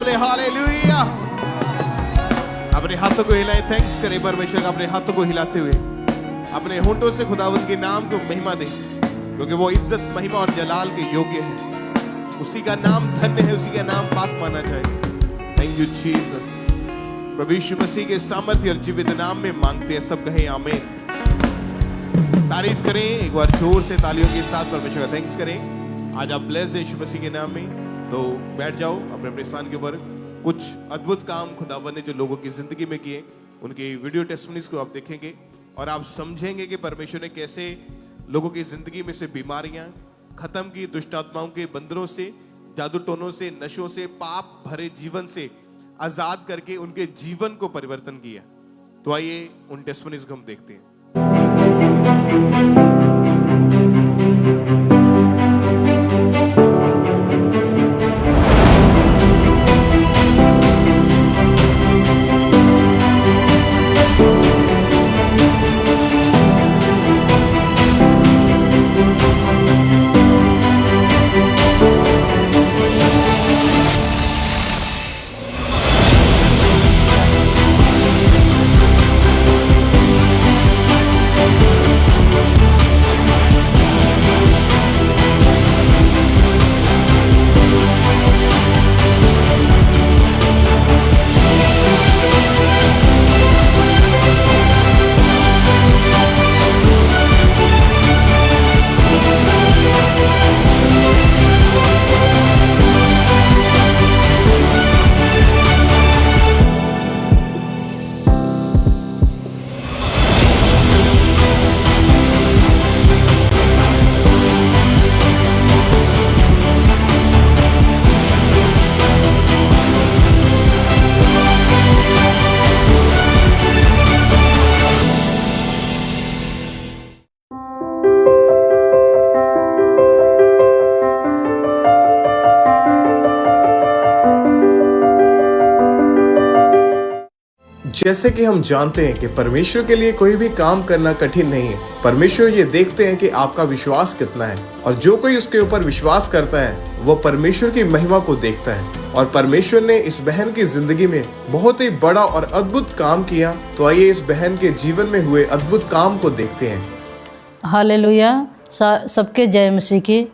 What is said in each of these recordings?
बोले हालेलुया। अपने हाथों को हिलाएं, थैंक्स करें परमेश्वर का। अपने हाथों को हिलाते हुए अपने होंठों से खुदावंद के नाम को महिमा दें, क्योंकि वो इज्जत, महिमा और जलाल के योग्य है। उसी का नाम धन्य है, उसी का नाम पाक माना जाए। Thank you Jesus. प्रभु यीशु मसीह के सामर्थ्य और जीवित नाम में मांगते हैं, सब कहें आमीन। तारीफ करें एक बार जोर से तालियों के साथ, परमेश्वर का थैंक्स करें। आज आप ब्लेस्ड हैं यीशु मसीह के नाम में। तो बैठ जाओ अपने अपने स्थान के ऊपर। कुछ अद्भुत काम खुदावंद ने जो लोगों की जिंदगी में किए, उनके वीडियो टेस्टिमनीज को आप देखेंगे और आप समझेंगे कि परमेश्वर ने कैसे लोगों की जिंदगी में से बीमारियां खत्म की, दुष्ट आत्माओं के बंदरों से, जादू टोनों से, नशों से, पाप भरे जीवन से आजाद करके उनके जीवन को परिवर्तन किया। तो आइए उन टेस्टिमनीज को हम देखते हैं। जैसे कि हम जानते हैं कि परमेश्वर के लिए कोई भी काम करना कठिन नहीं है। परमेश्वर ये देखते हैं कि आपका विश्वास कितना है, और जो कोई उसके ऊपर विश्वास करता है वो परमेश्वर की महिमा को देखता है। और परमेश्वर ने इस बहन की जिंदगी में बहुत ही बड़ा और अद्भुत काम किया। तो आइए इस बहन के जीवन में हुए अद्भुत काम को देखते हैं। हालेलुया। सबके जय मसीह की।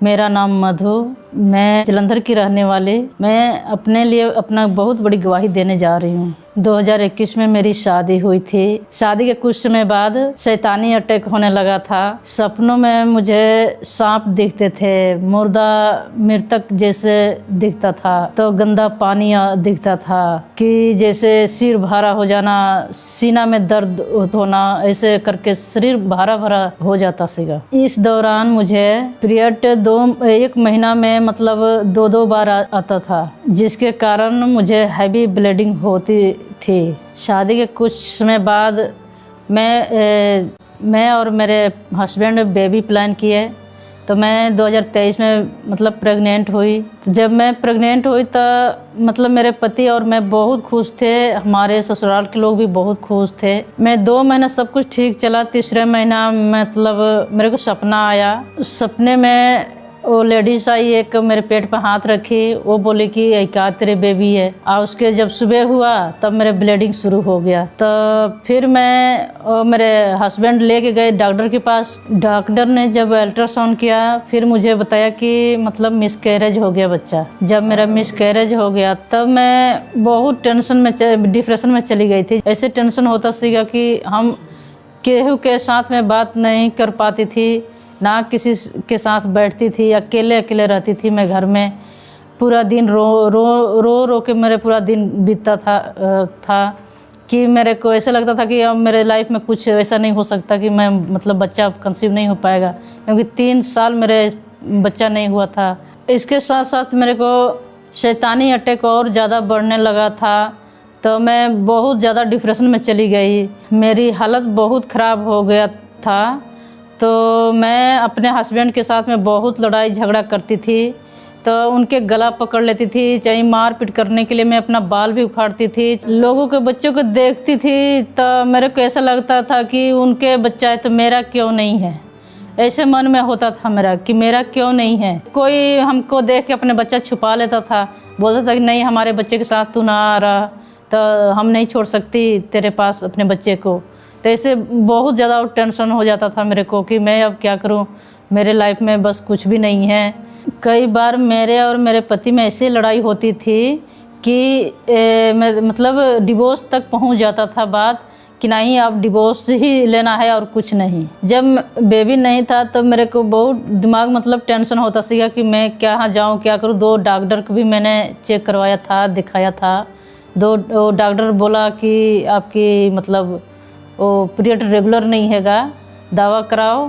मेरा नाम मधु, मैं जलंधर की रहने वाली। मैं अपने लिए अपना बहुत बड़ी गवाही देने जा रही हूँ। 2021 में मेरी शादी हुई थी। शादी के कुछ समय बाद शैतानी अटैक होने लगा था। सपनों में मुझे सांप दिखते थे, मुर्दा मृतक जैसे दिखता था, तो गंदा पानी दिखता था, कि जैसे सिर भारा हो जाना, सीना में दर्द होना, ऐसे करके शरीर भारा भरा हो जाता सीगा। इस दौरान मुझे पीरियड 1 महीना में मतलब 2 बार आता था, जिसके कारण मुझे हैवी ब्लीडिंग होती थी। शादी के कुछ समय बाद मैं और मेरे हस्बैंड बेबी प्लान किए। तो मैं 2023 में मतलब प्रेग्नेंट हुई। जब मैं प्रेग्नेंट हुई तो मतलब मेरे पति और मैं बहुत खुश थे, हमारे ससुराल के लोग भी बहुत खुश थे। मैं 2 महीना सब कुछ ठीक चला। तीसरे महीना मतलब मेरे को सपना आया। सपने में वो लेडीज आई, एक मेरे पेट पर हाथ रखी, वो बोली कि क्या तेरे बेबी है। और उसके जब सुबह हुआ तब मेरे ब्लीडिंग शुरू हो गया। तो फिर मैं मेरे हस्बैंड लेके गए डॉक्टर के पास। डॉक्टर ने जब अल्ट्रासाउंड किया फिर मुझे बताया कि मतलब मिसकैरेज हो गया बच्चा। जब मेरा मिसकैरेज हो गया तब मैं बहुत टेंशन में, डिप्रेशन में चली गई थी। ऐसे टेंशन होता सीगा कि हम केहू के साथ में बात नहीं कर पाती थी, ना किसी के साथ बैठती थी, अकेले अकेले रहती थी मैं घर में। पूरा दिन रो के मेरे पूरा दिन बीतता था कि मेरे को ऐसा लगता था कि अब मेरे लाइफ में कुछ ऐसा नहीं हो सकता कि मैं मतलब बच्चा कंसीव नहीं हो पाएगा, क्योंकि 3 साल मेरे बच्चा नहीं हुआ था। इसके साथ साथ मेरे को शैतानी अटैक और ज़्यादा बढ़ने लगा था। तो मैं बहुत ज़्यादा डिप्रेशन में चली गई। मेरी हालत बहुत ख़राब हो गया था। तो मैं अपने हस्बैंड के साथ में बहुत लड़ाई झगड़ा करती थी। तो उनके गला पकड़ लेती थी, चाहे मार पीट करने के लिए मैं अपना बाल भी उखाड़ती थी। लोगों के बच्चों को देखती थी तो मेरे को ऐसा लगता था कि उनके बच्चा है तो मेरा क्यों नहीं है। ऐसे मन में होता था मेरा कि मेरा क्यों नहीं है। कोई हमको देख के अपने बच्चा छुपा लेता था, बोलता था कि नहीं हमारे बच्चे के साथ तू ना आ रहा तो हम नहीं छोड़ सकती तेरे पास अपने बच्चे को। तो ऐसे बहुत ज़्यादा टेंशन हो जाता था मेरे को कि मैं अब क्या करूं, मेरे लाइफ में बस कुछ भी नहीं है। कई बार मेरे और मेरे पति में ऐसी लड़ाई होती थी कि मतलब डिवोर्स तक पहुंच जाता था बात कि नहीं अब डिवोर्स ही लेना है और कुछ नहीं। जब बेबी नहीं था तब मेरे को बहुत दिमाग मतलब टेंशन होता सीगा कि मैं कहाँ जाऊँ क्या करूँ। 2 डॉक्टर को भी मैंने चेक करवाया था, दिखाया था। 2 डॉक्टर बोला कि आपकी मतलब वो पीरियड रेगुलर नहीं हैगा, दवा कराओ,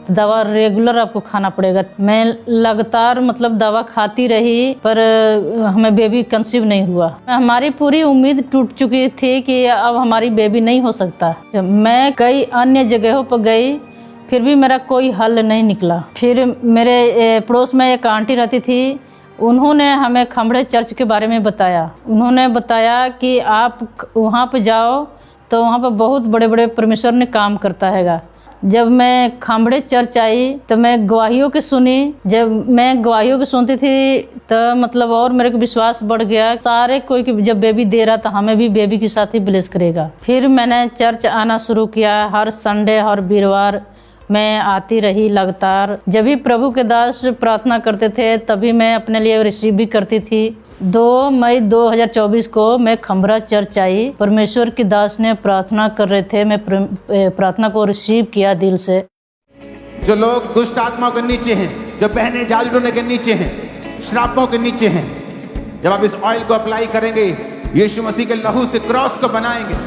तो दवा रेगुलर आपको खाना पड़ेगा। मैं लगातार मतलब दवा खाती रही पर हमें बेबी कंसीव नहीं हुआ। हमारी पूरी उम्मीद टूट चुकी थी कि अब हमारी बेबी नहीं हो सकता। मैं कई अन्य जगहों पर गई फिर भी मेरा कोई हल नहीं निकला। फिर मेरे पड़ोस में एक आंटी रहती थी, उन्होंने हमें खम्बड़े चर्च के बारे में बताया। उन्होंने बताया कि आप वहाँ पर जाओ तो वहाँ पर बहुत बड़े बड़े परमेश्वर ने काम करता हैगा। जब मैं खम्बड़े चर्च आई तो मैं गवाहियों की सुनी। जब मैं गवाहियों की सुनती थी तो मतलब और मेरे को विश्वास बढ़ गया। सारे कोई कि जब बेबी दे रहा तो हमें भी बेबी के साथ ही ब्लेस करेगा। फिर मैंने चर्च आना शुरू किया। हर संडे और वीरवार मैं आती रही लगातार। जब भी प्रभु के दास प्रार्थना करते थे तभी मैं अपने लिए रिसीव भी करती थी। 2 मई 2024 को मैं खम्बरा चर्च आई। परमेश्वर के दास ने प्रार्थना कर रहे थे, मैं प्रार्थना को रिसीव किया दिल से। जो लोग दुष्ट आत्माओं के नीचे हैं, जो बहनें जादू टोने के नीचे हैं, श्रापों के नीचे हैं, जब आप इस ऑयल को अप्लाई करेंगे, यीशु मसीह के लहू से क्रॉस को बनाएंगे,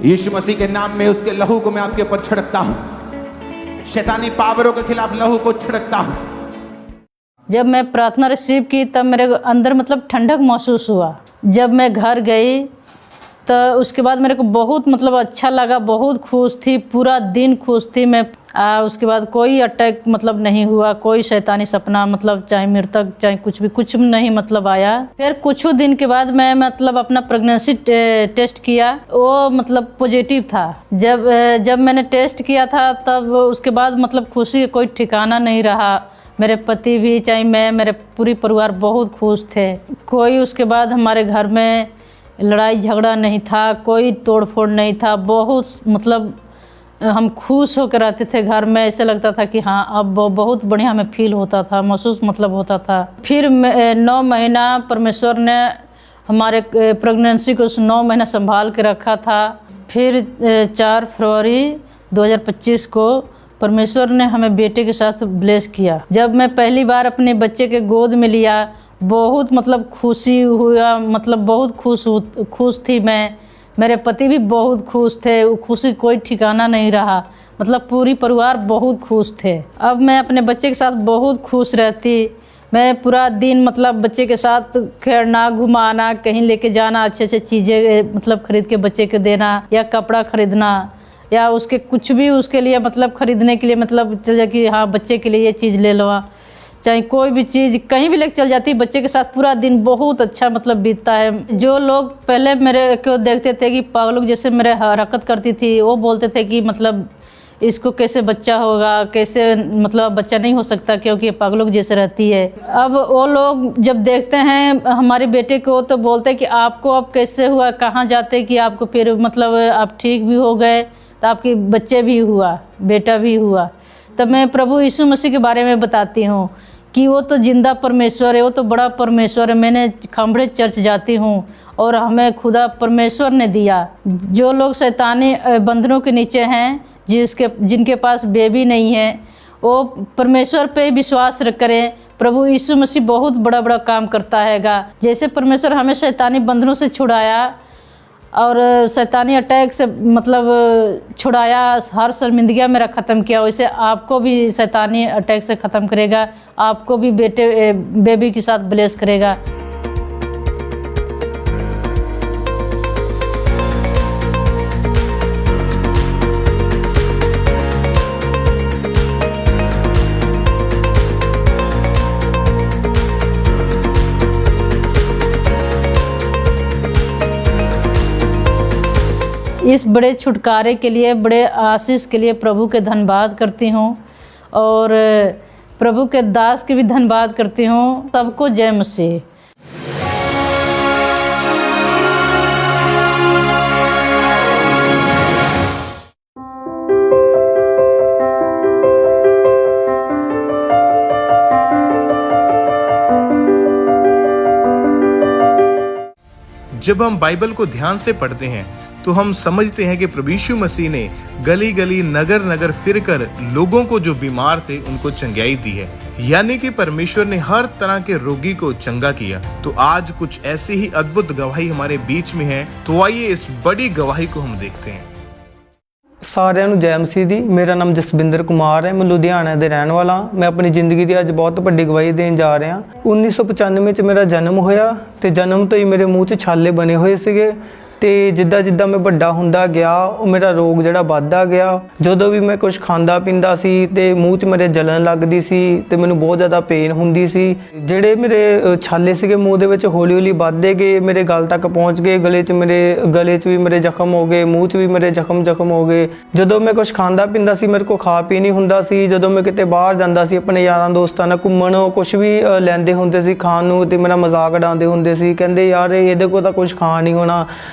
यीशु मसीह के नाम में उसके लहू को मैं आपके ऊपर छिड़कता हूं। शैतानी पावरों के खिलाफ लहू को छिड़कता हूं। जब मैं प्रार्थना रिसीव की तब मेरे अंदर मतलब ठंडक महसूस हुआ। जब मैं घर गई तो उसके बाद मेरे को बहुत मतलब अच्छा लगा, बहुत खुश थी, पूरा दिन खुश थी मैं। उसके बाद कोई अटैक मतलब नहीं हुआ, कोई शैतानी सपना मतलब चाहे मृतक चाहे कुछ भी नहीं मतलब आया। फिर कुछ दिन के बाद मैं मतलब अपना प्रेगनेंसी टेस्ट किया, वो मतलब पॉजिटिव था। जब मैंने टेस्ट किया था तब उसके बाद मतलब खुशी कोई ठिकाना नहीं रहा। मेरे पति भी चाहे मैं, मेरे पूरी परिवार बहुत खुश थे। कोई उसके बाद हमारे घर में लड़ाई झगड़ा नहीं था, कोई तोड़फोड़ नहीं था। बहुत मतलब हम खुश होकर रहते थे घर में। ऐसे लगता था कि हाँ अब बहुत बढ़िया हमें फील होता था, महसूस मतलब होता था। फिर 9 महीना परमेश्वर ने हमारे प्रेगनेंसी को 9 महीना संभाल के रखा था। फिर 4 फरवरी 2025 को परमेश्वर ने हमें बेटे के साथ ब्लेस किया। जब मैं पहली बार अपने बच्चे के गोद में लिया बहुत मतलब खुशी हुआ, मतलब बहुत खुश थी मैं। मेरे पति भी बहुत खुश थे, खुशी कोई ठिकाना नहीं रहा, मतलब पूरी परिवार बहुत खुश थे। अब मैं अपने बच्चे के साथ बहुत खुश रहती। मैं पूरा दिन मतलब बच्चे के साथ खेलना, घुमाना, कहीं लेके जाना, अच्छे अच्छे चीज़ें मतलब खरीद के बच्चे को देना, या कपड़ा खरीदना, या उसके कुछ भी उसके लिए मतलब खरीदने के लिए मतलब चल जाए कि हाँ बच्चे के लिए ये चीज़ ले लो, चाहे कोई भी चीज़ कहीं भी लेके चल जाती। बच्चे के साथ पूरा दिन बहुत अच्छा मतलब बीतता है। जो लोग पहले मेरे को देखते थे कि पागलों जैसे मेरे हरकत करती थी, वो बोलते थे कि मतलब इसको कैसे बच्चा होगा, कैसे मतलब बच्चा नहीं हो सकता क्योंकि ये पागलों जैसे रहती है। अब वो लोग जब देखते हैं हमारे बेटे को तो बोलते हैं कि आपको अब कैसे हुआ, कहाँ जाते कि आपको फिर मतलब आप ठीक भी हो गए तो आपके बच्चे भी हुआ, बेटा भी हुआ। तब मैं प्रभु यीशु मसीह के बारे में बताती हूँ कि वो तो जिंदा परमेश्वर है, वो तो बड़ा परमेश्वर है। मैंने खम्बड़े चर्च जाती हूँ और हमें खुदा परमेश्वर ने दिया। जो लोग शैतानी बंधनों के नीचे हैं, जिनके पास बेबी नहीं है, वो परमेश्वर पे विश्वास करें। प्रभु यीशु मसीह बहुत बड़ा बड़ा काम करता हैगा। जैसे परमेश्वर हमें शैतानी बंधनों से छुड़ाया और शैतानी अटैक से मतलब छुड़ाया, हर शर्मिंदगियाँ मेरा ख़त्म किया, वैसे आपको भी शैतानी अटैक से ख़त्म करेगा, आपको भी बेबी के साथ ब्लेस करेगा। इस बड़े छुटकारे के लिए, बड़े आशीष के लिए प्रभु के धन्यवाद करती हूँ और प्रभु के दास की भी धन्यवाद करती हूँ। सबको जय मसीह। जब हम बाइबल को ध्यान से पढ़ते हैं तो हम समझते हैं कि प्रभु यीशु मसीह ने गली गली नगर नगर फिरकर लोगों को जो बीमार थे उनको चंगाई दी है, यानी कि परमेश्वर ने हर तरह के रोगी को चंगा किया। तो आज कुछ ऐसी ही अद्भुत गवाही हमारे बीच में है, तो आइए इस बड़ी गवाही को हम देखते हैं। ਸਾਰਿਆਂ ਨੂੰ ਜੈ ਮਸੀਹ ਦੀ। ਮੇਰਾ ਨਾਮ ਜਸਵਿੰਦਰ ਕੁਮਾਰ ਹੈ, ਮੈਂ ਲੁਧਿਆਣਾ ਦੇ ਰਹਿਣ ਵਾਲਾ। ਮੈਂ ਆਪਣੀ ਜ਼ਿੰਦਗੀ ਦੀ ਅੱਜ ਬਹੁਤ ਵੱਡੀ ਗਵਾਹੀ ਦੇਣ ਜਾ ਰਿਹਾ। 1995 ਚ ਮੇਰਾ ਜਨਮ ਹੋਇਆ ਤੇ ਜਨਮ ਤੋਂ ਹੀ ਮੇਰੇ ਮੂੰਹ 'ਚ ਛਾਲੇ ਬਣੇ ਹੋਏ ਸੀਗੇ ਤੇ ਜਿੱਦਾਂ ਜਿੱਦਾਂ ਮੈਂ ਵੱਡਾ ਹੁੰਦਾ ਗਿਆ ਉਹ ਮੇਰਾ ਰੋਗ ਜਿਹੜਾ ਵੱਧਦਾ ਗਿਆ। ਜਦੋਂ ਵੀ ਮੈਂ ਕੁਝ ਖਾਂਦਾ ਪੀਂਦਾ ਸੀ ਤੇ ਮੂੰਹ 'ਚ ਮੇਰੇ ਜਲਨ ਲੱਗਦੀ ਸੀ ਤੇ ਮੈਨੂੰ ਬਹੁਤ ਜ਼ਿਆਦਾ ਪੇਨ ਹੁੰਦੀ ਸੀ। ਜਿਹੜੇ ਮੇਰੇ ਛਾਲੇ ਸੀਗੇ ਮੂੰਹ ਦੇ ਵਿੱਚ ਹੌਲੀ ਹੌਲੀ ਵੱਧਦੇ ਗਏ, ਮੇਰੇ ਗਲ ਤੱਕ ਪਹੁੰਚ ਗਏ। ਗਲੇ 'ਚ ਵੀ ਮੇਰੇ ਜ਼ਖਮ ਹੋ ਗਏ, ਮੂੰਹ 'ਚ ਵੀ ਮੇਰੇ ਜ਼ਖਮ ਹੋ ਗਏ। ਜਦੋਂ ਮੈਂ ਕੁਝ ਖਾਂਦਾ ਪੀਂਦਾ ਸੀ ਮੇਰੇ ਕੋਲ ਖਾ ਪੀ ਨਹੀਂ ਹੁੰਦਾ ਸੀ। ਜਦੋਂ ਮੈਂ ਕਿਤੇ ਬਾਹਰ ਜਾਂਦਾ ਸੀ ਆਪਣੇ ਯਾਰਾਂ ਦੋਸਤਾਂ ਨਾਲ ਘੁੰਮਣ, ਉਹ ਕੁਝ ਵੀ ਲੈਂਦੇ ਹੁੰਦੇ ਸੀ ਖਾਣ ਨੂੰ ਤੇ ਮੇਰਾ ਮਜ਼ਾਕ ਉਡਾਉਂਦੇ ਹੁੰਦੇ ਸੀ, ਕਹਿੰਦੇ ਯਾਰ ਇਹਦੇ ਕੋਲ ਤਾਂ ਕੁਝ ਖਾ ਨਹੀਂ ਹੋਣਾ,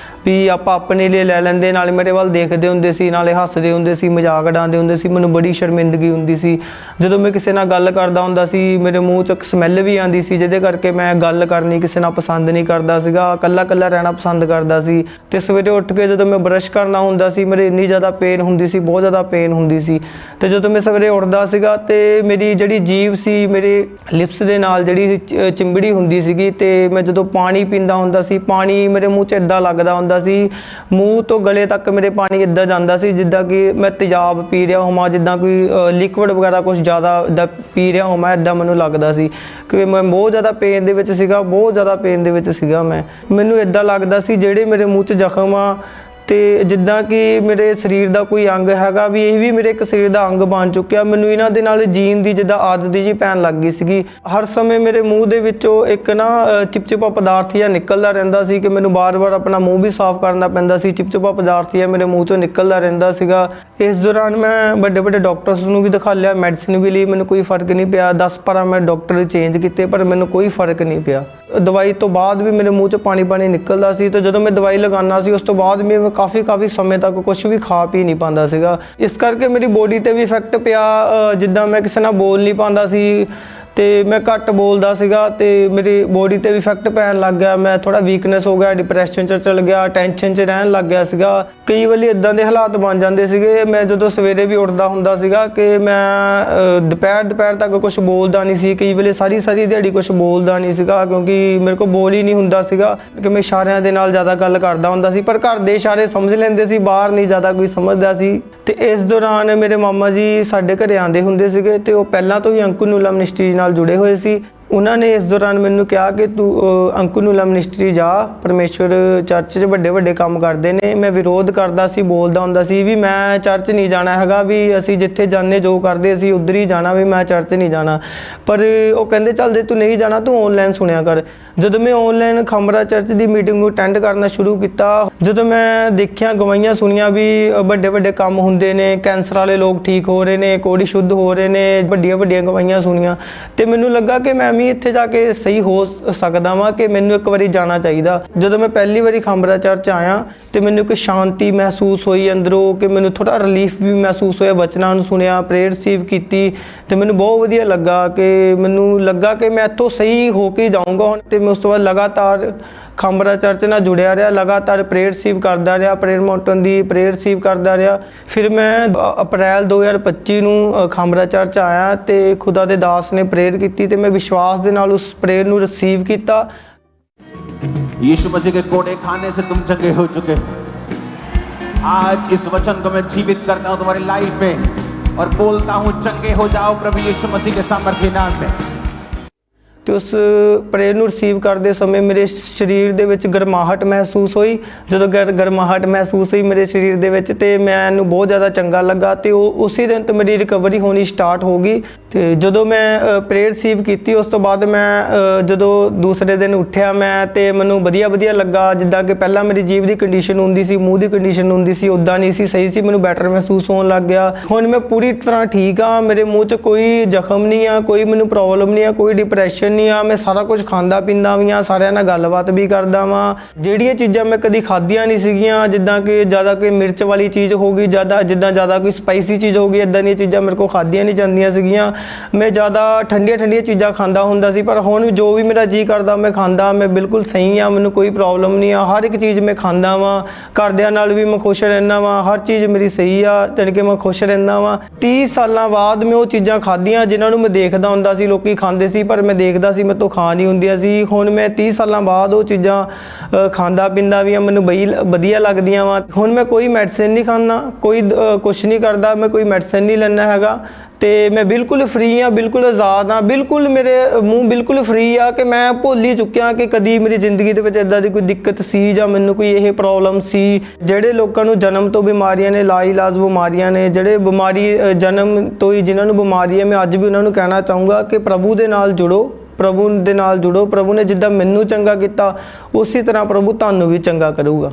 ਵੀ ਆਪਾਂ ਆਪਣੇ ਲਈ ਲੈ ਲੈਂਦੇ। ਨਾਲੇ ਮੇਰੇ ਵੱਲ ਦੇਖਦੇ ਹੁੰਦੇ ਸੀ, ਨਾਲੇ ਹੱਸਦੇ ਹੁੰਦੇ ਸੀ, ਮਜ਼ਾਕ ਉਡਾਉਂਦੇ ਹੁੰਦੇ ਸੀ। ਮੈਨੂੰ ਬੜੀ ਸ਼ਰਮਿੰਦਗੀ ਹੁੰਦੀ ਸੀ। ਜਦੋਂ ਮੈਂ ਕਿਸੇ ਨਾਲ ਗੱਲ ਕਰਦਾ ਹੁੰਦਾ ਸੀ ਮੇਰੇ ਮੂੰਹ 'ਚ ਸਮੈਲ ਵੀ ਆਉਂਦੀ ਸੀ, ਜਿਹਦੇ ਕਰਕੇ ਮੈਂ ਗੱਲ ਕਰਨੀ ਕਿਸੇ ਨਾਲ ਪਸੰਦ ਨਹੀਂ ਕਰਦਾ ਸੀਗਾ, ਇਕੱਲਾ ਰਹਿਣਾ ਪਸੰਦ ਕਰਦਾ ਸੀ। ਤੇ ਸਵੇਰੇ ਉੱਠ ਕੇ ਜਦੋਂ ਮੈਂ ਬਰਸ਼ ਕਰਨਾ ਹੁੰਦਾ ਸੀ ਮੇਰੇ ਇੰਨੀ ਜ਼ਿਆਦਾ ਪੇਨ ਹੁੰਦੀ ਸੀ, ਬਹੁਤ ਜ਼ਿਆਦਾ ਪੇਨ ਹੁੰਦੀ ਸੀ। ਤੇ ਜਦੋਂ ਮੈਂ ਸਵੇਰੇ ਉੱਠਦਾ ਸੀਗਾ ਤੇ ਮੇਰੀ ਜਿਹੜੀ ਜੀਭ ਸੀ ਮੇਰੇ ਲਿਪਸ ਦੇ ਨਾਲ ਜਿਹੜੀ ਚਿੰਬੜੀ ਹੁੰਦੀ ਸੀਗੀ ਤੇ ਮੈਂ ਜਦੋਂ ਪਾਣੀ ਪੀਂਦਾ ਹੁੰਦਾ ਸੀ ਪਾਣੀ ਮੇਰੇ ਮੂੰਹ 'ਚ ਇੱਦਾਂ ਲੱਗਦਾ ਹੁੰਦਾ ਸੀ, ਮੂੰਹ ਤੋਂ ਗਲੇ ਤੱਕ ਮੇਰੇ ਪਾਣੀ ਇੱਦਾਂ ਜਾਂਦਾ ਸੀ ਜਿੱਦਾਂ ਕਿ ਮੈਂ ਤੇਜ਼ਾਬ ਪੀ ਰਿਹਾ ਹੋਵਾਂ, ਜਿੱਦਾਂ ਕੋਈ ਲਿਕਵਿਡ ਵਗੈਰਾ ਕੁਝ ਜ਼ਿਆਦਾ ਇੱਦਾਂ ਪੀ ਰਿਹਾ ਹੋਵਾਂ, ਇੱਦਾਂ ਮੈਨੂੰ ਲੱਗਦਾ ਸੀ ਕਿ ਮੈਂ ਬਹੁਤ ਜ਼ਿਆਦਾ ਪੇਨ ਦੇ ਵਿੱਚ ਸੀਗਾ, ਬਹੁਤ ਜ਼ਿਆਦਾ ਪੇਨ ਦੇ ਵਿੱਚ ਸੀਗਾ। ਮੈਨੂੰ ਇੱਦਾਂ ਲੱਗਦਾ ਸੀ ਜਿਹੜੇ ਮੇਰੇ ਮੂੰਹ 'ਚ ਜ਼ਖਮ ਆ ਤੇ ਜਿੱਦਾਂ ਕਿ ਮੇਰੇ ਸਰੀਰ ਦਾ ਕੋਈ ਅੰਗ ਹੈਗਾ ਵੀ ਇਹ ਵੀ ਮੇਰੇ ਇੱਕ ਸਰੀਰ ਦਾ ਅੰਗ ਬਣ ਚੁੱਕਿਆ। ਮੈਨੂੰ ਇਹਨਾਂ ਦੇ ਨਾਲ ਜੀਣ ਦੀ ਜਿੱਦਾਂ ਆਦਤ ਜੀ ਪੈਣ ਲੱਗ ਗਈ ਸੀਗੀ। ਹਰ ਸਮੇਂ ਮੇਰੇ ਮੂੰਹ ਦੇ ਵਿੱਚੋਂ ਇੱਕ ਨਾ ਚਿਪਚਿਪਾ ਪਦਾਰਥ ਜਿਹਾ ਨਿਕਲਦਾ ਰਹਿੰਦਾ ਸੀ ਕਿ ਮੈਨੂੰ ਬਾਰ-ਬਾਰ ਆਪਣਾ ਮੂੰਹ ਵੀ ਸਾਫ਼ ਕਰਨਾ ਪੈਂਦਾ ਸੀ। ਚਿਪਚਿਪਾ ਪਦਾਰਥ ਜਿਹਾ ਮੇਰੇ ਮੂੰਹ 'ਚੋਂ ਨਿਕਲਦਾ ਰਹਿੰਦਾ ਸੀਗਾ। ਇਸ ਦੌਰਾਨ ਮੈਂ ਵੱਡੇ ਡਾਕਟਰਸ ਨੂੰ ਵੀ ਦਿਖਾ ਲਿਆ, ਮੈਡੀਸਿਨ ਵੀ ਲਈ, ਮੈਨੂੰ ਕੋਈ ਫਰਕ ਨਹੀਂ ਪਿਆ। 10-12 ਮੈਂ ਡਾਕਟਰ ਚੇਂਜ ਕੀਤੇ ਪਰ ਮੈਨੂੰ ਕੋਈ ਫਰਕ ਨਹੀਂ ਪਿਆ। ਦਵਾਈ ਤੋਂ ਬਾਅਦ ਵੀ ਮੇਰੇ ਮੂੰਹ 'ਚ ਪਾਣੀ ਨਿਕਲਦਾ ਸੀ ਤੇ ਜਦੋਂ ਮੈਂ ਦਵਾਈ ਲਗਾਉਣਾ ਸੀ ਉਸ ਤੋਂ ਬਾਅਦ ਵੀ ਮੈਂ ਕਾਫੀ ਸਮੇਂ ਤੱਕ ਕੁਝ ਵੀ ਖਾ ਪੀ ਨਹੀਂ ਪਾਉਂਦਾ ਸੀਗਾ। ਇਸ ਕਰਕੇ ਮੇਰੀ ਬੋਡੀ ਤੇ ਵੀ ਇਫੈਕਟ ਪਿਆ। ਜਿੱਦਾਂ ਮੈਂ ਕਿਸੇ ਨਾਲ ਬੋਲ ਨਹੀਂ ਪਾਉਂਦਾ ਸੀ ਤੇ ਮੈਂ ਘੱਟ ਬੋਲਦਾ ਸੀਗਾ ਤੇ ਮੇਰੀ ਬੋਡੀ ਤੇ ਵੀ ਇਫੈਕਟ ਪੈਣ ਲੱਗ ਗਿਆ। ਮੈਂ ਥੋੜਾ ਵੀਕਨੈਸ ਹੋ ਗਿਆ, ਡਿਪਰੈਸ਼ਨ 'ਚ ਚਲ ਗਿਆ, ਟੈਨਸ਼ਨ 'ਚ ਰਹਿਣ ਲੱਗ ਗਿਆ ਸੀਗਾ। ਕਈ ਵਾਰੀ ਇਦਾਂ ਦੇ ਹਾਲਾਤ ਬਣ ਜਾਂਦੇ ਸੀਗੇ। ਮੈਂ ਜਦੋਂ ਸਵੇਰੇ ਵੀ ਉੱਠਦਾ ਹੁੰਦਾ ਸੀਗਾ ਕਿ ਮੈਂ ਦੁਪਹਿਰ ਤੱਕ ਕੁਝ ਬੋਲਦਾ ਨਹੀਂ ਸੀ। ਕਈ ਵੇਲੇ ਸਾਰੀ ਦਿਹਾੜੀ ਕੁਝ ਬੋਲਦਾ ਨਹੀਂ ਸੀਗਾ ਕਿਉਂਕਿ ਮੇਰੇ ਕੋਲ ਬੋਲ ਹੀ ਨਹੀਂ ਹੁੰਦਾ ਸੀਗਾ ਕਿ ਮੈਂ ਇਸ਼ਾਰਿਆਂ ਦੇ ਨਾਲ ਜ਼ਿਆਦਾ ਗੱਲ ਕਰਦਾ ਹੁੰਦਾ ਸੀ, ਪਰ ਘਰ ਦੇ ਇਸ਼ਾਰੇ ਸਮਝ ਲੈਂਦੇ ਸੀ, ਬਾਹਰ ਨਹੀਂ ਜ਼ਿਆਦਾ ਕੋਈ ਸਮਝਦਾ ਸੀ। ਤੇ ਇਸ ਦੌਰਾਨ ਮੇਰੇ ਮਾਮਾ ਜੀ ਸਾਡੇ ਘਰੇ ਆਉਂਦੇ ਹੁੰਦੇ ਸੀਗੇ ਤੇ ਉਹ ਪਹਿਲਾਂ ਤੋਂ ਹੀ ਅੰਕੁਨੂਲਾ ਮਿਨਿਸਟਰੀ ਨਾਲ जुड़े हुए सी। उन्होंने इस दौरान मैनू कहा कि तू अंकुनुला मिनिस्ट्री जा, परमेश्वर चर्च 'ਚ ਵੱਡੇ काम करते हैं। मैं विरोध करता सी, बोलता ਹੁੰਦਾ ਸੀ भी मैं चर्च नहीं जाना हैगा, भी ਅਸੀਂ ਜਿੱਥੇ ਜਾਂਦੇ जो करते ਅਸੀਂ उधर ही जाना, भी मैं चर्च नहीं जाना। पर वो कहते चल जे तू नहीं जाना तू ऑनलाइन सुनिया कर। ਜਦੋਂ मैं ऑनलाइन खमरा चर्च की मीटिंग ਨੂੰ ਅਟੈਂਡ ਕਰਨਾ शुरू किया, ਜਦੋਂ मैं देखिया गवाहियां सुनिया भी ਵੱਡੇ काम ਹੁੰਦੇ ਨੇ, कैंसर वाले लोग ठीक हो रहे हैं, कोड़ी शुद्ध हो रहे हैं, ਵੱਡੀਆਂ गवाहियां सुनिया ਤੇ ਮੈਨੂੰ ਲੱਗਾ कि मैं ਵੀ ਇੱਥੇ ਜਾ ਕੇ ਸਹੀ ਹੋ ਸਕਦਾ ਵਾਂ ਕਿ ਮੈਨੂੰ ਇੱਕ ਵਾਰੀ ਜਾਣਾ ਚਾਹੀਦਾ। ਜਦੋਂ ਮੈਂ ਪਹਿਲੀ ਵਾਰੀ ਖੰਬਰਾ ਚਰਚ ਆਇਆ ਤੇ ਮੈਨੂੰ ਇੱਕ ਸ਼ਾਂਤੀ ਮਹਿਸੂਸ ਹੋਈ ਅੰਦਰੋਂ ਕਿ ਮੈਨੂੰ ਥੋੜਾ ਰਿਲੀਫ ਵੀ ਮਹਿਸੂਸ ਹੋਇਆ। ਵਚਨਾਂ ਨੂੰ ਸੁਣਿਆ, ਪ੍ਰੇਅਰ ਰਿਸੀਵ ਕੀਤੀ ਤੇ ਮੈਨੂੰ ਬਹੁਤ ਵਧੀਆ ਲੱਗਾ ਕਿ ਮੈਨੂੰ ਲੱਗਾ ਕਿ ਮੈਂ ਇੱਥੋਂ ਸਹੀ ਹੋ ਕੇ ਜਾਊਂਗਾ ਹੁਣ। ਤੇ ਮੈਂ ਉਸ ਤੋਂ ਬਾਅਦ ਲਗਾਤਾਰ ਖੰਬਰਾ ਚਰਚ ਨਾਲ ਜੁੜਿਆ ਰਿਹਾ, ਲਗਾਤਾਰ ਪ੍ਰੇਅਰ ਰਿਸੀਵ ਕਰਦਾ ਰਿਹਾ, ਪ੍ਰੇਅਰ ਮਾਊਂਟਨ ਦੀ ਪ੍ਰੇਅਰ ਰਿਸੀਵ ਕਰਦਾ ਰਿਹਾ। ਫਿਰ ਮੈਂ ਅਪ੍ਰੈਲ 2025 ਨੂੰ ਖੰਬਰਾ ਚਰਚ ਆਇਆ ਤੇ ਖੁਦਾ ਦੇ ਦਾਸ ਨੇ ਪ੍ਰੇਅਰ ਕੀਤੀ ਤੇ ਮੈਂ ਵਿਸ਼ਵਾਸ ਦੇ ਨਾਲ ਉਸ ਪ੍ਰੇਅਰ ਨੂੰ ਰਿਸੀਵ ਕੀਤਾ। यीशु मसीह के कोड़े खाने से तुम चंगे हो चुके। आज इस वचन को मैं जीवित करता हूं तुम्हारी लाइफ में और बोलता हूं चंगे हो जाओ प्रभु यीशु मसीह के सामर्थ्य नाम में। ਤੇ ਉਸ ਪ੍ਰੇਅਰ ਨੂੰ ਰਿਸੀਵ ਕਰਦੇ ਸਮੇਂ ਮੇਰੇ ਸਰੀਰ ਦੇ ਵਿੱਚ ਗਰਮਾਹਟ ਮਹਿਸੂਸ ਹੋਈ। ਜਦੋਂ ਗਰਮਾਹਟ ਮਹਿਸੂਸ ਹੋਈ ਮੇਰੇ ਸਰੀਰ ਦੇ ਵਿੱਚ ਤੇ ਮੈਨੂੰ ਬਹੁਤ ਜ਼ਿਆਦਾ ਚੰਗਾ ਲੱਗਾ ਤੇ ਉਸੇ ਦਿਨ ਤੋਂ ਮੇਰੀ ਰਿਕਵਰੀ ਹੋਣੀ ਸਟਾਰਟ ਹੋ ਗਈ। ਤੇ ਜਦੋਂ ਮੈਂ ਪ੍ਰੇਅਰ ਰਿਸੀਵ ਕੀਤੀ ਉਸ ਤੋਂ ਬਾਅਦ ਮੈਂ ਜਦੋਂ ਦੂਸਰੇ ਦਿਨ ਉੱਠਿਆ ਮੈਂ ਤੇ ਮੈਨੂੰ ਵਧੀਆ ਲੱਗਾ। ਜਿੱਦਾਂ ਕਿ ਪਹਿਲਾਂ ਮੇਰੀ ਜੀਭ ਦੀ ਕੰਡੀਸ਼ਨ ਹੁੰਦੀ ਸੀ, ਮੂੰਹ ਦੀ ਕੰਡੀਸ਼ਨ ਹੁੰਦੀ ਸੀ, ਉੱਦਾਂ ਨਹੀਂ ਸੀ, ਸਹੀ ਸੀ, ਮੈਨੂੰ ਬੈਟਰ ਮਹਿਸੂਸ ਹੋਣ ਲੱਗ ਗਿਆ। ਹੁਣ ਮੈਂ ਪੂਰੀ ਤਰ੍ਹਾਂ ਠੀਕ ਆ, ਮੇਰੇ ਮੂੰਹ 'ਚ ਕੋਈ ਜ਼ਖਮ ਨਹੀਂ ਆ, ਕੋਈ ਮੈਨੂੰ ਪ੍ਰੋਬਲਮ ਨਹੀਂ ਆ, ਕੋਈ ਡਿਪਰੈਸ਼ਨ ਨਹੀਂ ਆ। ਮੈਂ ਸਾਰਾ ਕੁਝ ਖਾਂਦਾ ਪੀਂਦਾ ਵੀ ਆ, ਸਾਰਿਆਂ ਨਾਲ ਗੱਲਬਾਤ ਵੀ ਕਰਦਾ ਵਾਂ। ਜਿਹੜੀਆਂ ਚੀਜ਼ਾਂ ਮੈਂ ਕਦੀ ਖਾਧੀਆਂ ਨਹੀਂ ਸੀਗੀਆਂ, ਜਿੱਦਾਂ ਕਿ ਜ਼ਿਆਦਾ ਕੋਈ ਮਿਰਚ ਵਾਲੀ ਚੀਜ਼ ਹੋ ਗਈ, ਜ਼ਿਆਦਾ ਕੋਈ ਸਪਾਈਸੀ ਚੀਜ਼ ਹੋ ਗਈ, ਇੱਦਾਂ ਦੀਆਂ ਚੀਜ਼ਾਂ ਮੇਰੇ ਕੋਲ ਖਾਧੀਆਂ ਨਹੀਂ ਜਾਂਦੀਆਂ ਸੀਗੀਆਂ। ਮੈਂ ਜ਼ਿਆਦਾ ਠੰਡੀਆਂ ਚੀਜ਼ਾਂ ਖਾਂਦਾ ਹੁੰਦਾ ਸੀ, ਪਰ ਹੁਣ ਜੋ ਵੀ ਮੇਰਾ ਜੀ ਕਰਦਾ ਮੈਂ ਖਾਂਦਾ। ਮੈਂ ਬਿਲਕੁਲ ਸਹੀ ਆ, ਮੈਨੂੰ ਕੋਈ ਪ੍ਰੋਬਲਮ ਨਹੀਂ ਆ, ਹਰ ਇੱਕ ਚੀਜ਼ ਮੈਂ ਖਾਂਦਾ ਵਾਂ। ਘਰਦਿਆਂ ਨਾਲ ਵੀ ਮੈਂ ਖੁਸ਼ ਰਹਿੰਦਾ ਵਾਂ, ਹਰ ਚੀਜ਼ ਮੇਰੀ ਸਹੀ ਆ, ਜਾਣੀ ਕਿ ਮੈਂ ਖੁਸ਼ ਰਹਿੰਦਾ ਵਾਂ। 30 ਸਾਲਾਂ ਬਾਅਦ ਮੈਂ ਉਹ ਚੀਜ਼ਾਂ ਖਾਧੀਆਂ ਜਿਨ੍ਹਾਂ ਨੂੰ ਮੈਂ ਦੇਖਦਾ ਹੁੰਦਾ ਸੀ ਲੋਕੀ ਖਾਂਦੇ ਸੀ, ਪਰ ਮੈਂ ਦੇਖਦਾ ਸੀ ਮੇਰੇ ਤੋਂ ਖਾ ਨਹੀਂ ਹੁੰਦੀਆਂ ਸੀ। ਹੁਣ ਮੈਂ 30 ਸਾਲਾਂ ਬਾਅਦ ਉਹ ਚੀਜ਼ਾਂ ਖਾਂਦਾ ਪੀਂਦਾ ਵੀ ਆ, ਮੈਨੂੰ ਵਧੀਆ ਲੱਗਦੀਆਂ ਵਾ। ਹੁਣ ਮੈਂ ਕੋਈ ਮੈਡੀਸਿਨ ਨਹੀਂ ਖਾਂਦਾ, ਕੋਈ ਕੁਛ ਨਹੀਂ ਕਰਦਾ, ਮੈਂ ਕੋਈ ਮੈਡੀਸਿਨ ਨਹੀਂ ਲੈਣਾ ਹੈਗਾ ਤੇ ਮੈਂ ਬਿਲਕੁਲ ਫ੍ਰੀ ਆ, ਬਿਲਕੁਲ ਆਜ਼ਾਦ ਆ, ਬਿਲਕੁਲ ਮੇਰੇ ਮੂੰਹ ਬਿਲਕੁਲ ਫ੍ਰੀ ਆ ਕਿ ਮੈਂ ਭੁੱਲ ਹੀ ਚੁੱਕਿਆ ਕਿ ਕਦੀ ਮੇਰੀ ਜ਼ਿੰਦਗੀ ਦੇ ਵਿੱਚ ਇਦਾਂ ਦੀ ਕੋਈ ਦਿੱਕਤ ਸੀ ਜਾਂ ਮੈਨੂੰ ਕੋਈ ਇਹ ਪ੍ਰੋਬਲਮ ਸੀ। ਜਿਹੜੇ ਲੋਕਾਂ ਨੂੰ ਜਨਮ ਤੋਂ ਬਿਮਾਰੀਆਂ ਨੇ, ਲਾਇਲਾਜ ਬਿਮਾਰੀਆਂ ਨੇ, ਜਿਹੜੇ ਬਿਮਾਰੀ ਜਨਮ ਤੋਂ ਹੀ ਜਿਨ੍ਹਾਂ ਨੂੰ ਬਿਮਾਰੀ ਹੈ, ਮੈਂ ਅੱਜ ਵੀ ਉਹਨਾਂ ਨੂੰ ਕਹਿਣਾ ਚਾਹੂੰਗਾ ਕਿ ਪ੍ਰਭੂ ਦੇ ਨਾਲ ਜੁੜੋ, ਪ੍ਰਭੂ ਦੇ ਨਾਲ ਜੁੜੋ। ਪ੍ਰਭੂ ਨੇ ਜਿੱਦਾਂ ਮੈਨੂੰ ਚੰਗਾ ਕੀਤਾ ਉਸੇ ਤਰ੍ਹਾਂ ਪ੍ਰਭੂ ਤੁਹਾਨੂੰ ਵੀ ਚੰਗਾ ਕਰੂਗਾ।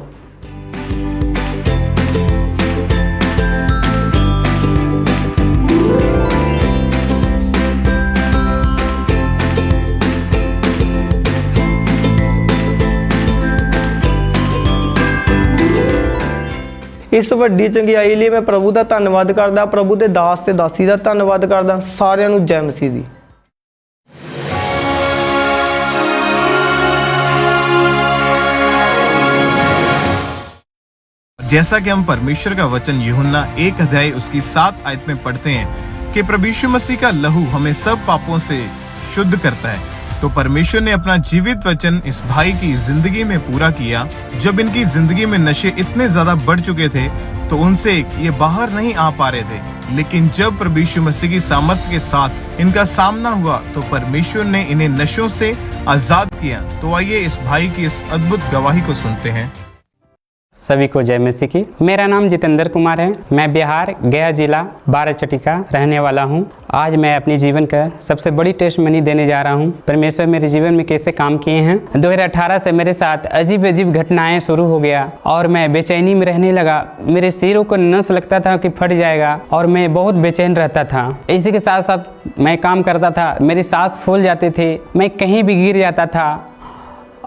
ਇਸ ਵੱਡੀ ਚੰਗਿਆਈ ਲਈ ਮੈਂ ਪ੍ਰਭੂ ਦਾ ਧੰਨਵਾਦ ਕਰਦਾ, ਪ੍ਰਭੂ ਦੇ ਦਾਸ ਤੇ ਦਾਸੀ ਦਾ ਧੰਨਵਾਦ ਕਰਦਾ। ਸਾਰਿਆਂ ਨੂੰ ਜੈ ਮਸੀਹ ਦੀ। जैसा कि हम परमेश्वर का वचन यूहन्ना 1 अध्याय उसकी 7 आयत में पढ़ते हैं कि प्रभु यीशु मसीह का लहू हमें सब पापों से शुद्ध करता है, तो परमेश्वर ने अपना जीवित वचन इस भाई की जिंदगी में पूरा किया। जब इनकी जिंदगी में नशे इतने ज्यादा बढ़ चुके थे तो उनसे ये बाहर नहीं आ पा रहे थे, लेकिन जब प्रभु यीशु मसीह की सामर्थ्य के साथ इनका सामना हुआ तो परमेश्वर ने इन्हें नशों से आजाद किया। तो आइए इस भाई की इस अद्भुत गवाही को सुनते हैं। सभी को जय मसीह की। मेरा नाम जितेंद्र कुमार है। मैं बिहार गया जिला बाराचट्टी का रहने वाला हूँ। आज मैं अपने जीवन का सबसे बड़ी टेस्टमनी देने जा रहा हूँ, परमेश्वर मेरे जीवन में कैसे काम किए हैं। 2018 से मेरे साथ अजीब घटनाएं शुरू हो गया और मैं बेचैनी में रहने लगा। मेरे सिरों को नस लगता था कि फट जाएगा और मैं बहुत बेचैन रहता था। इसी के साथ साथ मैं काम करता था, मेरी सांस फूल जाते थे, मैं कहीं भी गिर जाता था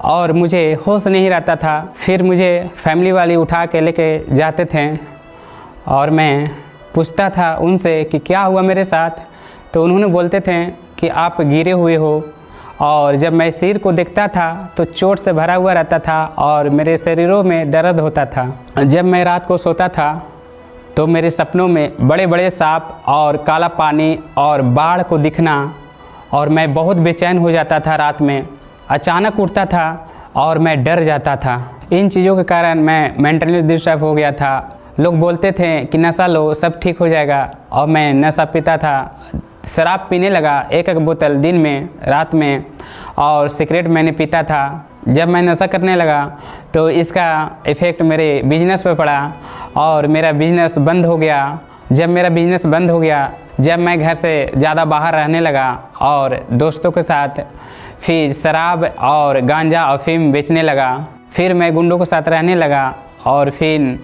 और मुझे होश नहीं रहता था। फिर मुझे फैमिली वाले उठा के लेके जाते थे और मैं पूछता था उनसे कि क्या हुआ मेरे साथ, तो उन्होंने बोलते थे कि आप गिरे हुए हो। और जब मैं सिर को देखता था तो चोट से भरा हुआ रहता था और मेरे शरीरों में दर्द होता था। जब मैं रात को सोता था तो मेरे सपनों में बड़े बड़े सांप और काला पानी और बाढ़ को दिखना और मैं बहुत बेचैन हो जाता था। रात में अचानक उठता था और मैं डर जाता था। इन चीज़ों के कारण मैं मेंटली डिस्टर्ब हो गया था। लोग बोलते थे कि नशा लो सब ठीक हो जाएगा और मैं नशा पीता था, शराब पीने लगा 1-1 बोतल दिन में, रात में, और सिगरेट मैंने पीता था। जब मैं नशा करने लगा तो इसका इफ़ेक्ट मेरे बिजनेस पर पड़ा और मेरा बिजनेस बंद हो गया। जब मेरा बिजनेस बंद हो गया, जब मैं घर से ज़्यादा बाहर रहने लगा और दोस्तों के साथ फिर शराब और गांजा अफीम बेचने लगा, फिर मैं गुंडों के साथ रहने लगा और फिर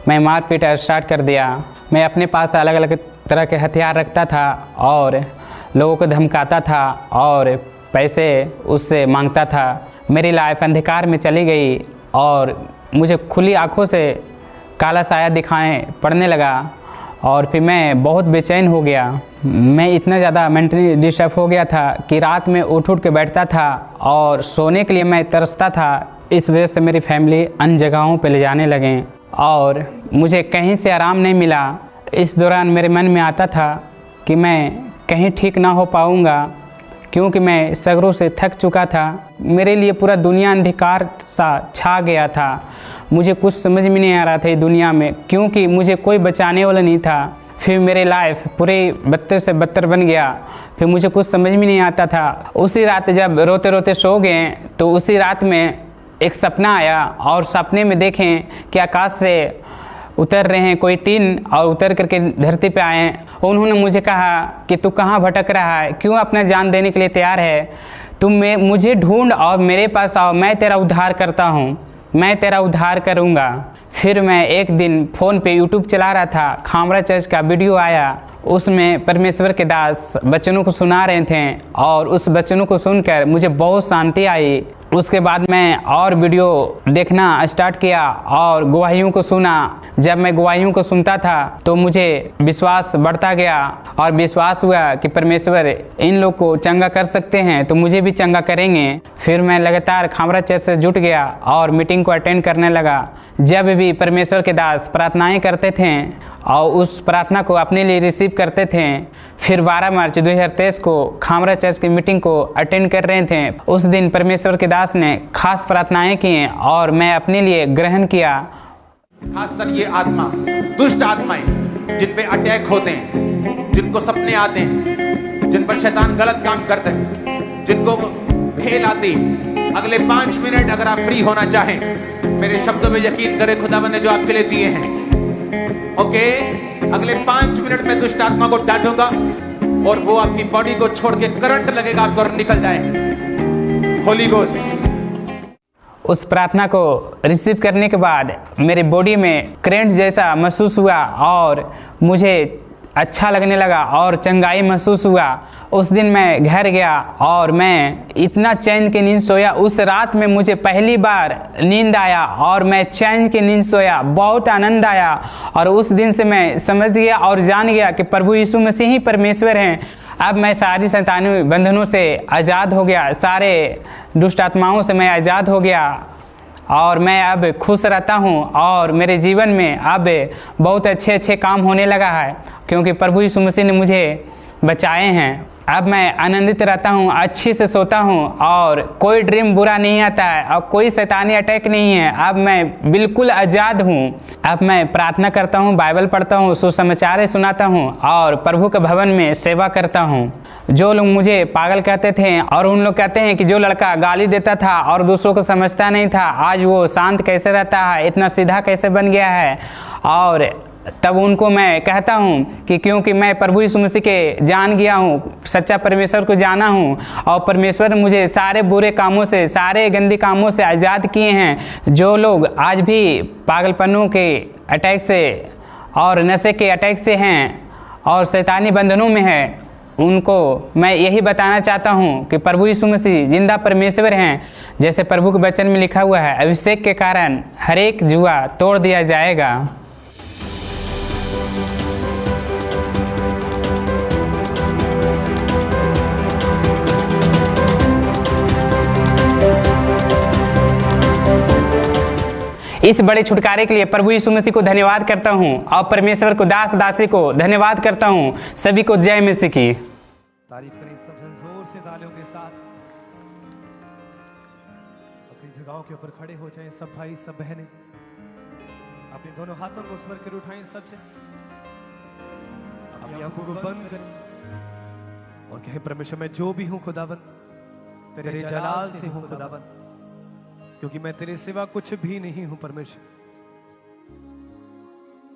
मैं मारपीट स्टार्ट कर दिया। मैं अपने पास अलग अलग तरह के हथियार रखता था और लोगों को धमकाता था और पैसे उससे मांगता था। मेरी लाइफ अंधकार में चली गई और मुझे खुली आंखों से काला साया दिखाने पड़ने लगा और फिर मैं बहुत बेचैन हो गया। मैं इतना ज़्यादा मेंटली डिस्टर्ब हो गया था कि रात में उठ के बैठता था और सोने के लिए मैं तरसता था। इस वजह से मेरी फैमिली अन्य जगहों पर ले जाने लगे और मुझे कहीं से आराम नहीं मिला। इस दौरान मेरे मन में आता था कि मैं कहीं ठीक ना हो पाऊँगा क्योंकि मैं सगरों से थक चुका था। मेरे लिए पूरा दुनिया अंधकार सा छा गया था। मुझे कुछ समझ में नहीं आ रहा था दुनिया में, क्योंकि मुझे कोई बचाने वाला नहीं था। फिर मेरी लाइफ पूरे बदतर से बदतर बन गया। फिर मुझे कुछ समझ में नहीं आता था। उसी रात जब रोते रोते सो गए तो उसी रात में एक सपना आया और सपने में देखें कि आकाश से उतर रहे हैं कोई तीन और उतर करके धरती पे आए। उन्होंने मुझे कहा कि तू कहाँ भटक रहा है, क्यों अपना जान देने के लिए तैयार है, तुम मुझे ढूंढ और मेरे पास आओ, मैं तेरा उद्धार करता हूँ, मैं तेरा उद्धार करूँगा। फिर मैं एक दिन फ़ोन पे यूट्यूब चला रहा था, खामरा चर्च का वीडियो आया, उसमें परमेश्वर के दास बच्चों को सुना रहे थे और उस बच्चों को सुनकर मुझे बहुत शांति आई। उसके बाद मैं और वीडियो देखना स्टार्ट किया और गवाहियों को सुना। जब मैं गवाहियों को सुनता था तो मुझे विश्वास बढ़ता गया और विश्वास हुआ कि परमेश्वर इन लोग को चंगा कर सकते हैं तो मुझे भी चंगा करेंगे। फिर मैं लगातार खामरा चर्च से जुट गया और मीटिंग को अटेंड करने लगा। जब भी परमेश्वर के दास प्रार्थनाएं करते थे और उस प्रार्थना को अपने लिए रिसीव करते थे, फिर 12 मार्च 2023 को खामरा चर्च की मीटिंग को अटेंड कर रहे थे। उस दिन परमेश्वर के दास ने खास प्रार्थनाएं की और मैं अपने लिए ग्रहण किया। खासकर ये आत्मा, दुष्ट आत्माएं जिन पे अटैक होते हैं, जिनको सपने आते हैं, जिन पर शैतान गलत काम करते हैं, जिनको खेल आती है, अगले 5 मिनट अगर आप फ्री होना चाहें, मेरे शब्दों में यकीन करें खुदावन ने जो आपके लिए दिए हैं। ओके, अगले 5 मिनट में दुष्ट आत्मा को डांटूंगा और वो आपकी बॉडी को छोड़ के करंट लगेगा आपको और निकल जाए। होली घोस्ट। उस प्रार्थना को रिसीव करने के बाद मेरे बॉडी में करंट जैसा महसूस हुआ और मुझे अच्छा लगने लगा और चंगाई महसूस हुआ। उस दिन मैं घर गया और मैं इतना चैन की नींद सोया। उस रात में मुझे पहली बार नींद आया और मैं चैन की नींद सोया, बहुत आनंद आया। और उस दिन से मैं समझ गया और जान गया कि प्रभु यीशु मसीह ही परमेश्वर हैं। अब मैं सारी शैतानी बंधनों से आज़ाद हो गया, सारे दुष्ट आत्माओं से मैं आज़ाद हो गया और मैं अब खुश रहता हूँ और मेरे जीवन में अब बहुत अच्छे अच्छे काम होने लगा है क्योंकि प्रभु यीशु मसीह ने मुझे बचाए हैं। अब मैं आनंदित रहता हूँ, अच्छे से सोता हूँ और कोई ड्रीम बुरा नहीं आता है और कोई शैतानी अटैक नहीं है। अब मैं बिल्कुल आज़ाद हूँ। अब मैं प्रार्थना करता हूँ, बाइबल पढ़ता हूँ, सुसमाचार सुनाता हूँ और प्रभु के भवन में सेवा करता हूँ। जो लोग मुझे पागल कहते थे और उन लोग कहते हैं कि जो लड़का गाली देता था और दूसरों को समझता नहीं था, आज वो शांत कैसे रहता है, इतना सीधा कैसे बन गया है। और तब उनको मैं कहता हूँ कि क्योंकि मैं प्रभु यीशु मसीह के जान गया हूँ, सच्चा परमेश्वर को जाना हूँ और परमेश्वर ने मुझे सारे बुरे कामों से, सारे गंदे कामों से आज़ाद किए हैं। जो लोग आज भी पागलपनों के अटैक से और नशे के अटैक से हैं और शैतानी बंधनों में हैं, उनको मैं यही बताना चाहता हूँ कि प्रभु यीशु मसीह जिंदा परमेश्वर हैं। जैसे प्रभु के वचन में लिखा हुआ है, अभिषेक के कारण हर एक जुआ तोड़ दिया जाएगा। इस बड़े छुटकारे के लिए प्रभु यीशु मसीह को धन्यवाद करता हूँ और परमेश्वर को, दास दासी को धन्यवाद करता हूँ। सभी को जय मसीह की। तारीफ करें सब जोर से तालियों के साथ। अपनी जगहों के ऊपर खड़े हो जाएं सब भाई सब बहनें, अपने दोनों हाथों को स्वर कर उठाएं सबसे, अपनी आंखों को बंद करें और कहें परमेश्वर मैं जो भी हूं खुदावन तेरे जलाल से हूं खुदावन, क्योंकि मैं तेरे सिवा कुछ भी नहीं हूं परमेश्वर।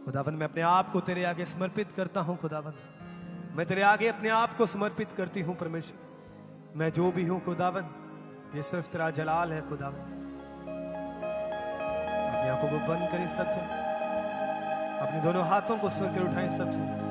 खुदावन मैं अपने आप को तेरे आगे समर्पित करता हूं खुदावन, मैं तेरे आगे अपने आप को समर्पित करती हूं परमेश्वर। मैं जो भी हूं खुदावन ये सिर्फ तेरा जलाल है खुदावन। अपनी आंखों को बंद करें सबसे, अपने दोनों हाथों को स्वर कर उठाएं सबसे।